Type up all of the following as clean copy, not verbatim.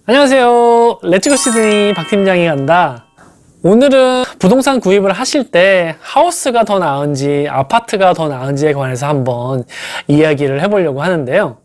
안녕하세요. 렛츠고 시드니 박 팀장이 간다. 오늘은 부동산 구입을 하실 때 하우스가 더 나은지 아파트가 더 나은지에 관해서 한번 이야기를 해보려고 하는데요.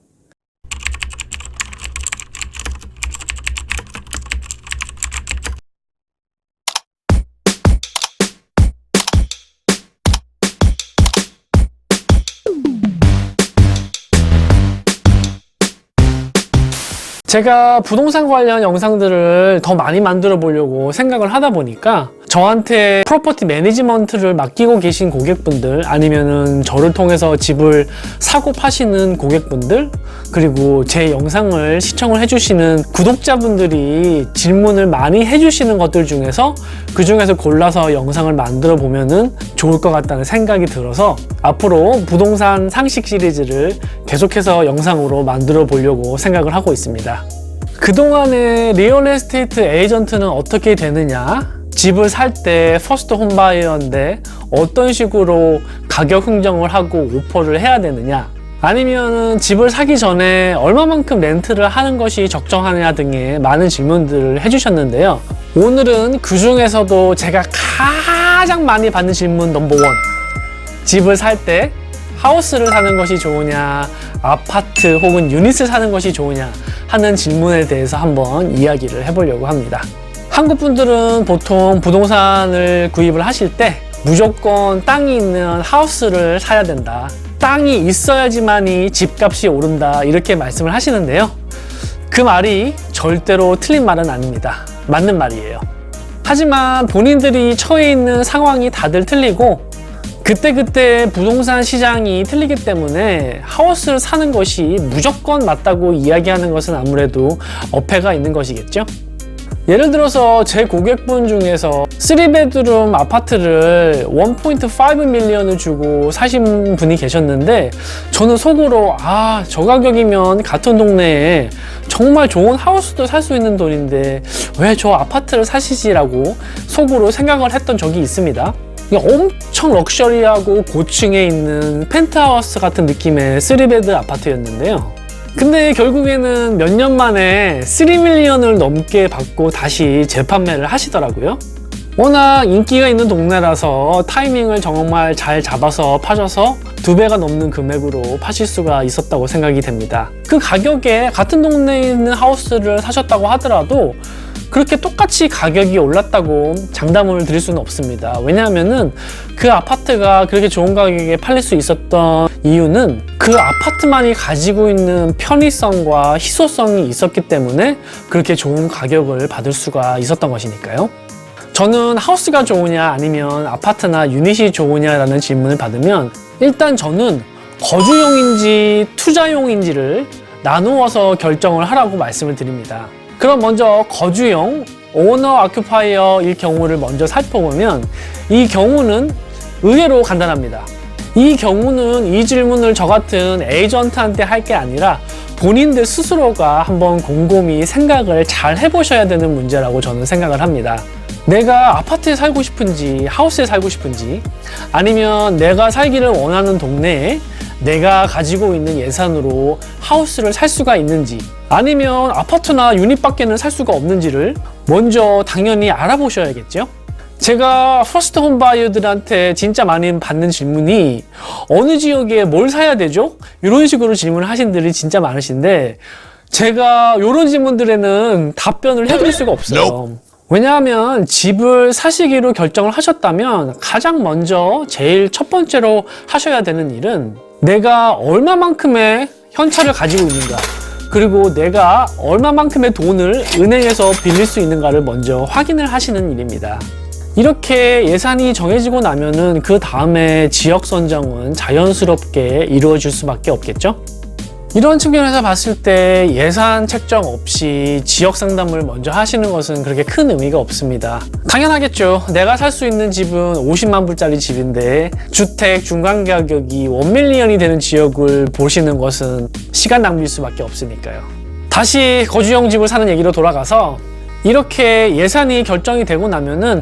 제가 부동산 관련 영상들을 더 많이 만들어 보려고 생각을 하다 보니까 저한테 프로퍼티 매니지먼트를 맡기고 계신 고객분들, 아니면은 저를 통해서 집을 사고 파시는 고객분들, 그리고 제 영상을 시청을 해주시는 구독자분들이 질문을 많이 해주시는 것들 중에서 그 중에서 골라서 영상을 만들어 보면은 좋을 것 같다는 생각이 들어서 앞으로 부동산 상식 시리즈를 계속해서 영상으로 만들어 보려고 생각을 하고 있습니다. 그동안의 리얼 에스테이트 에이전트는 어떻게 되느냐? 집을 살 때 퍼스트 홈바이어인데 어떤 식으로 가격 흥정을 하고 오퍼를 해야 되느냐? 아니면은 집을 사기 전에 얼마만큼 렌트를 하는 것이 적정하느냐 등의 많은 질문들을 해주셨는데요. 오늘은 그 중에서도 제가 가장 많이 받는 질문 넘버원, 집을 살 때 하우스를 사는 것이 좋으냐, 아파트 혹은 유닛을 사는 것이 좋으냐 하는 질문에 대해서 한번 이야기를 해보려고 합니다. 한국 분들은 보통 부동산을 구입을 하실 때 무조건 땅이 있는 하우스를 사야 된다, 땅이 있어야지만이 집값이 오른다, 이렇게 말씀을 하시는데요. 그 말이 절대로 틀린 말은 아닙니다. 맞는 말이에요. 하지만 본인들이 처해 있는 상황이 다들 틀리고 그때그때 부동산 시장이 틀리기 때문에 하우스를 사는 것이 무조건 맞다고 이야기하는 것은 아무래도 어폐가 있는 것이겠죠. 예를 들어서 제 고객분 중에서 3베드룸 아파트를 1.5 밀리언을 주고 사신 분이 계셨는데 저는 속으로 저 가격이면 같은 동네에 정말 좋은 하우스도 살 수 있는 돈인데 왜 저 아파트를 사시지라고 속으로 생각을 했던 적이 있습니다. 엄청 럭셔리하고 고층에 있는 펜트하우스 같은 느낌의 3베드 아파트였는데요. 근데 결국에는 몇 년 만에 3밀리언을 넘게 받고 다시 재판매를 하시더라고요. 워낙 인기가 있는 동네라서 타이밍을 정말 잘 잡아서 파셔서 2배가 넘는 금액으로 파실 수가 있었다고 생각이 됩니다. 그 가격에 같은 동네에 있는 하우스를 사셨다고 하더라도 그렇게 똑같이 가격이 올랐다고 장담을 드릴 수는 없습니다. 왜냐하면은 그 아파트가 그렇게 좋은 가격에 팔릴 수 있었던 이유는 그 아파트만이 가지고 있는 편의성과 희소성이 있었기 때문에 그렇게 좋은 가격을 받을 수가 있었던 것이니까요. 저는 하우스가 좋으냐 아니면 아파트나 유닛이 좋으냐라는 질문을 받으면 일단 저는 거주용인지 투자용인지를 나누어서 결정을 하라고 말씀을 드립니다. 그럼 먼저 거주용, 오너 아큐파이어일 경우를 먼저 살펴보면 이 경우는 의외로 간단합니다. 이 경우는 이 질문을 저 같은 에이전트한테 할 게 아니라 본인들 스스로가 한번 곰곰이 생각을 잘 해보셔야 되는 문제라고 저는 생각을 합니다. 내가 아파트에 살고 싶은지 하우스에 살고 싶은지, 아니면 내가 살기를 원하는 동네에 내가 가지고 있는 예산으로 하우스를 살 수가 있는지, 아니면 아파트나 유닛밖에는 살 수가 없는지를 먼저 당연히 알아보셔야겠죠. 제가 퍼스트 홈 바이어들한테 진짜 많이 받는 질문이 어느 지역에 뭘 사야 되죠? 이런 식으로 질문을 하신 분들이 진짜 많으신데 제가 이런 질문들에는 답변을 해드릴 수가 없어요. 왜냐하면 집을 사시기로 결정을 하셨다면 가장 먼저 제일 첫 번째로 하셔야 되는 일은 내가 얼마만큼의 현찰을 가지고 있는가, 그리고 내가 얼마만큼의 돈을 은행에서 빌릴 수 있는가를 먼저 확인을 하시는 일입니다. 이렇게 예산이 정해지고 나면은 그 다음에 지역 선정은 자연스럽게 이루어질 수밖에 없겠죠? 이런 측면에서 봤을 때 예산 책정 없이 지역 상담을 먼저 하시는 것은 그렇게 큰 의미가 없습니다. 당연하겠죠. 내가 살 수 있는 집은 50만 불짜리 집인데 주택 중간 가격이 1밀리언이 되는 지역을 보시는 것은 시간 낭비일 수밖에 없으니까요. 다시 거주용 집을 사는 얘기로 돌아가서 이렇게 예산이 결정이 되고 나면은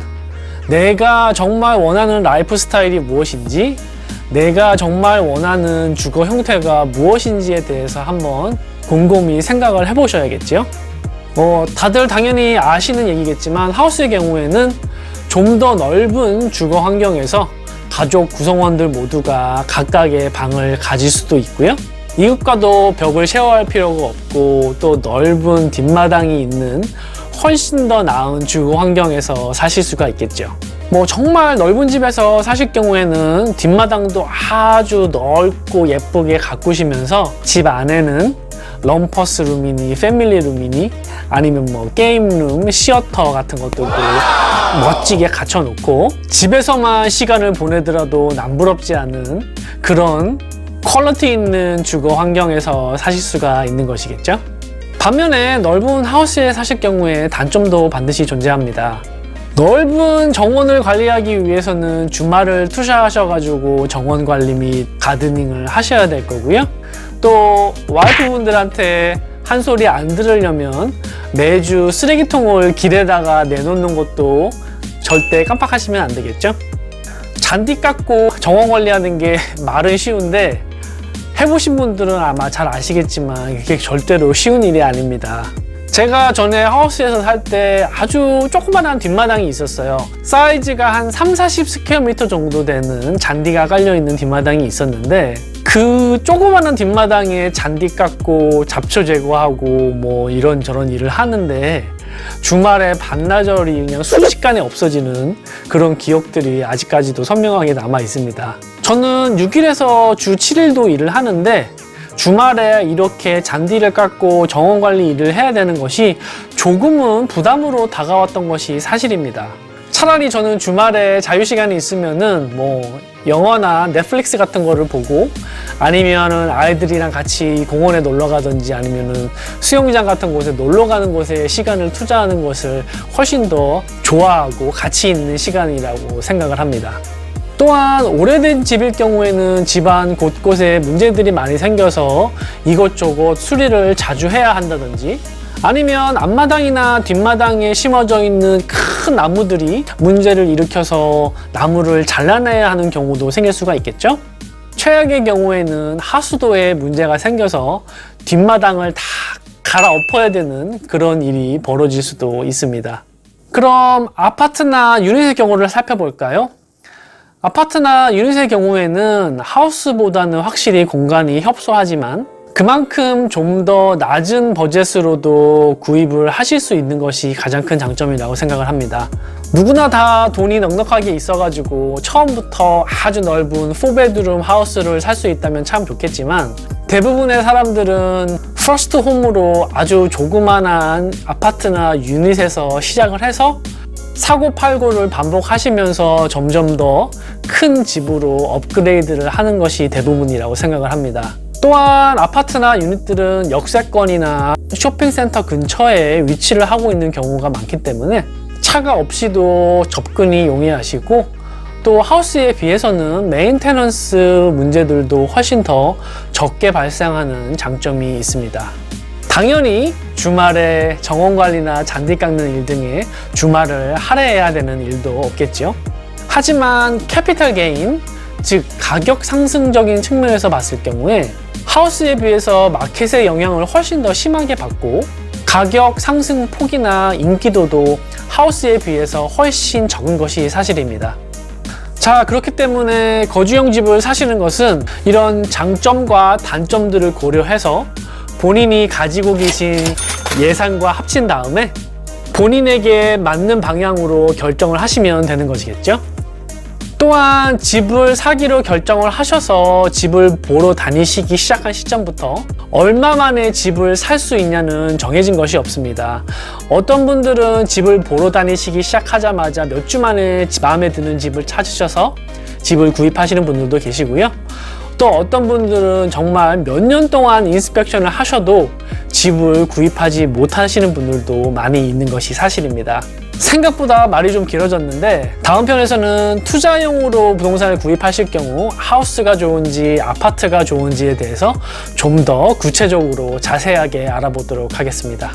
내가 정말 원하는 라이프 스타일이 무엇인지, 내가 정말 원하는 주거 형태가 무엇인지에 대해서 한번 곰곰이 생각을 해보셔야겠죠. 다들 당연히 아시는 얘기겠지만 하우스의 경우에는 좀 더 넓은 주거 환경에서 가족 구성원들 모두가 각각의 방을 가질 수도 있고요. 이웃과도 벽을 쉐어할 필요가 없고 또 넓은 뒷마당이 있는 훨씬 더 나은 주거 환경에서 사실 수가 있겠죠. 정말 넓은 집에서 사실 경우에는 뒷마당도 아주 넓고 예쁘게 가꾸시면서 집 안에는 럼퍼스 룸이니 패밀리 룸이니 아니면 게임룸, 시어터 같은 것들도 멋지게 갖춰놓고 집에서만 시간을 보내더라도 남부럽지 않은 그런 퀄리티 있는 주거 환경에서 사실 수가 있는 것이겠죠. 반면에 넓은 하우스에 사실 경우에 단점도 반드시 존재합니다. 넓은 정원을 관리하기 위해서는 주말을 투자하셔가지고 정원 관리 및 가드닝을 하셔야 될 거고요. 또 와이프분들한테 한 소리 안 들으려면 매주 쓰레기통을 길에다가 내놓는 것도 절대 깜빡하시면 안 되겠죠. 잔디 깎고 정원 관리하는 게 말은 쉬운데 해보신 분들은 아마 잘 아시겠지만 그게 절대로 쉬운 일이 아닙니다. 제가 전에 하우스에서 살 때 아주 조그만한 뒷마당이 있었어요. 사이즈가 한 3-40 스퀘어미터 정도 되는 잔디가 깔려있는 뒷마당이 있었는데 그 조그만한 뒷마당에 잔디 깎고 잡초 제거하고 이런저런 일을 하는데 주말에 반나절이 그냥 순식간에 없어지는 그런 기억들이 아직까지도 선명하게 남아 있습니다. 저는 6일에서 주 7일도 일을 하는데 주말에 이렇게 잔디를 깎고 정원 관리 일을 해야 되는 것이 조금은 부담으로 다가왔던 것이 사실입니다. 차라리 저는 주말에 자유시간이 있으면은 영화나 넷플릭스 같은 거를 보고 아니면은 아이들이랑 같이 공원에 놀러 가든지 아니면은 수영장 같은 곳에 놀러 가는 곳에 시간을 투자하는 것을 훨씬 더 좋아하고 가치 있는 시간이라고 생각을 합니다. 또한 오래된 집일 경우에는 집안 곳곳에 문제들이 많이 생겨서 이것저것 수리를 자주 해야 한다든지 아니면 앞마당이나 뒷마당에 심어져 있는 큰 나무들이 문제를 일으켜서 나무를 잘라내야 하는 경우도 생길 수가 있겠죠. 최악의 경우에는 하수도에 문제가 생겨서 뒷마당을 다 갈아엎어야 되는 그런 일이 벌어질 수도 있습니다. 그럼 아파트나 유닛의 경우를 살펴볼까요? 아파트나 유닛의 경우에는 하우스보다는 확실히 공간이 협소하지만 그만큼 좀 더 낮은 버젯으로도 구입을 하실 수 있는 것이 가장 큰 장점이라고 생각을 합니다. 누구나 다 돈이 넉넉하게 있어가지고 처음부터 아주 넓은 4베드룸 하우스를 살 수 있다면 참 좋겠지만 대부분의 사람들은 퍼스트 홈으로 아주 조그만한 아파트나 유닛에서 시작을 해서 사고 팔고를 반복하시면서 점점 더 큰 집으로 업그레이드를 하는 것이 대부분이라고 생각을 합니다. 또한 아파트나 유닛들은 역세권이나 쇼핑센터 근처에 위치를 하고 있는 경우가 많기 때문에 차가 없이도 접근이 용이하시고 또 하우스에 비해서는 메인테넌스 문제들도 훨씬 더 적게 발생하는 장점이 있습니다. 당연히 주말에 정원관리나 잔디 깎는 일 등의 주말을 할애해야 되는 일도 없겠죠. 하지만 캐피털 게인, 즉 가격 상승적인 측면에서 봤을 경우에 하우스에 비해서 마켓의 영향을 훨씬 더 심하게 받고 가격 상승 폭이나 인기도도 하우스에 비해서 훨씬 적은 것이 사실입니다. 자, 그렇기 때문에 거주형 집을 사시는 것은 이런 장점과 단점들을 고려해서 본인이 가지고 계신 예산과 합친 다음에 본인에게 맞는 방향으로 결정을 하시면 되는 것이겠죠. 또한 집을 사기로 결정을 하셔서 집을 보러 다니시기 시작한 시점부터 얼마 만에 집을 살 수 있냐는 정해진 것이 없습니다. 어떤 분들은 집을 보러 다니시기 시작하자마자 몇 주 만에 마음에 드는 집을 찾으셔서 집을 구입하시는 분들도 계시고요. 또 어떤 분들은 정말 몇 년 동안 인스펙션을 하셔도 집을 구입하지 못하시는 분들도 많이 있는 것이 사실입니다. 생각보다 말이 좀 길어졌는데 다음 편에서는 투자용으로 부동산을 구입하실 경우 하우스가 좋은지 아파트가 좋은지에 대해서 좀 더 구체적으로 자세하게 알아보도록 하겠습니다.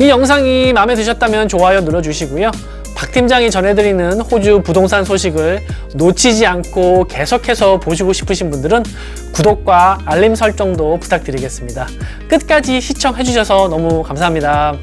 이 영상이 마음에 드셨다면 좋아요 눌러주시고요. 박 팀장이 전해드리는 호주 부동산 소식을 놓치지 않고 계속해서 보시고 싶으신 분들은 구독과 알림 설정도 부탁드리겠습니다. 끝까지 시청해주셔서 너무 감사합니다.